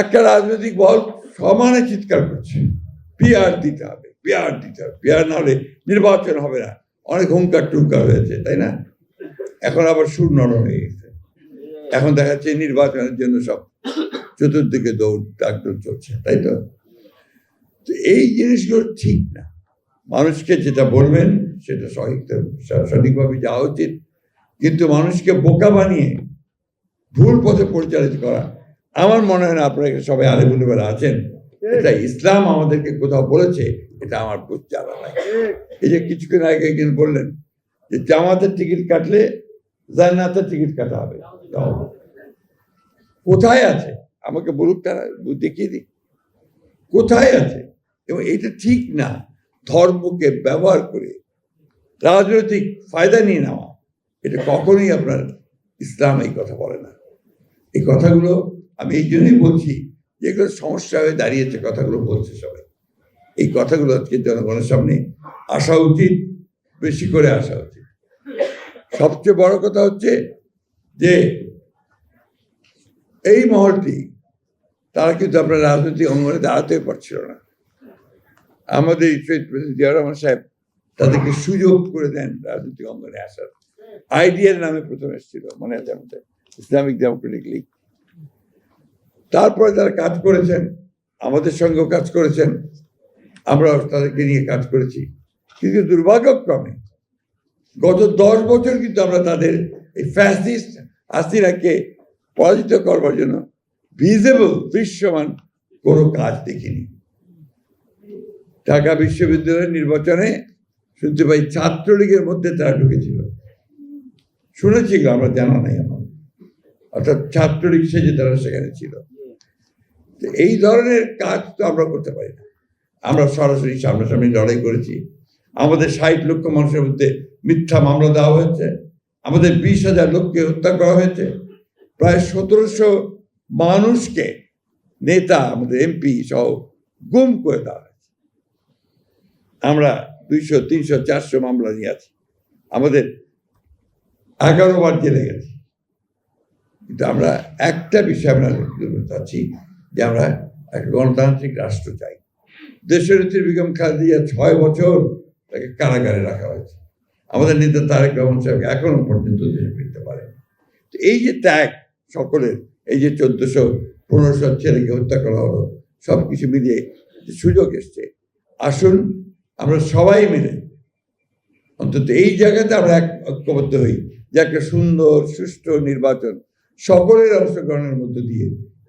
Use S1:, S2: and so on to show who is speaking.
S1: একটা রাজনৈতিক দল সমানে চিৎকার করছে পিআর দিতে হবে, পিআর দিতে হবে, পিআর না হলে নির্বাচন হবে না। অনেক হুঙ্কার টুঙ্কার হয়েছে, তাই না? এখন আবার সুর নরম হয়ে গেছে। এখন দেখা যাচ্ছে নির্বাচনের জন্য সব চতুর্দিকে দৌড় ডাকদৌড় চলছে, তাই তো? এই জিনিসগুলো ঠিক না। মানুষকে যেটা বলবেন সেটা সঠিকভাবে যাওয়া উচিত, কিন্তু মানুষকে বোকা বানিয়ে ভুল পথে পরিচালিত করা আমার মনে হয় না। আপনারা সবাই আলেমুলেমারা আছেন, এটা ইসলাম আমাদেরকে কোথাও বলেছে, এটা আমার বুঝতে আলাদা। এই যে কিছুক্ষণ আগে একজন বললেন যে জামাতের টিকিট কাটলে জান্নাতের টিকিট কাটা হবে, কোথায় আছে আমাকে বলুক, তারা দেখিয়ে দিক কোথায় আছে। এবং এটা ঠিক না, ধর্মকে ব্যবহার করে রাজনৈতিক ফায়দা নিয়ে নেওয়া, এটা কখনোই আপনার ইসলাম এই কথা বলে না। এই কথাগুলো আমি এই জন্যই বলছি, যেগুলো সমস্যা হয়ে দাঁড়িয়েছে, কথাগুলো বলছে সবাই। এই কথাগুলো আজকে জনগণের সামনে আসা উচিত, বেশি করে আসা উচিত। সবচেয়ে বড় কথা হচ্ছে যে এই মহলটি, তারা কিন্তু আপনার রাজনৈতিক অঙ্গনে দাঁড়াতে পারছিল না। আমাদের শহীদ প্রেসিডেন্ট জিয়াউর রহমান সাহেব তাদেরকে সুযোগ করে দেন রাজনৈতিক অঙ্গনে আসার। আইডিয়ার নামে প্রথম এসেছিল, মনে আছে আমাদের, ইসলামিক ডেমোক্রেটিক লীগ। তারপরে তারা কাজ করেছেন, আমাদের সঙ্গেও কাজ করেছেন, আমরা তাদেরকে নিয়ে কাজ করেছি। কিন্তু দুর্ভাগ্যক্রমে গত 10 বছর কিন্তু আমরা তাদের এই ফ্যাসিস্ট হাসিনাকে পরাজিত করবার জন্য ভিজিবল, দৃশ্যমান কোনো কাজ দেখিনি। ঢাকা বিশ্ববিদ্যালয়ের নির্বাচনে শুনতে পাই ছাত্রলীগের মধ্যে তারা ঢুকেছিল, শুনেছি, আমরা জানা নাই আমার, অর্থাৎ ছাত্রলীগ সেজে তারা সেখানে ছিল। এই ধরনের কাজ তো আমরা করতে পারি না। আমরা সরাসরি সামনাসামনি লড়াই করেছি। আমাদের 60 লক্ষ মানুষের মধ্যে মিথ্যা মামলা দেওয়া হয়েছে, আমাদের 20,000 লোককে হত্যা করা হয়েছে, প্রায় 1700 মানুষকে, নেতা, আমাদের এমপি সহ গুম করে দেওয়া হয়েছে। আমরা 200, 300, 400 মামলা নিয়ে আছি, আমাদের 11 বার জেলে গেছি। কিন্তু আমরা একটা বিষয় আমরা চাচ্ছি যে আমরা একটা গণতান্ত্রিক রাষ্ট্র চাই। দেশনেত্রী বেগম খালেদা 6 বছর তাকে কারাগারে রাখা হয়েছে। আমাদের নেতা তারেক রহমান সাহেব এখনো পর্যন্ত দেশে ফিরতে পারেন। তো এই যে ত্যাগ সকলের, এই যে 1400-1500 ছেলেকে হত্যা করা হলো, সব কিছু মিলিয়ে সুযোগ এসছে। আসুন আমরা সবাই মিলে অন্তত এই জায়গাতে আমরা ঐক্যবদ্ধ হই যে একটা সুন্দর সুষ্ঠু নির্বাচন সকলের অংশগ্রহণের মধ্য দিয়ে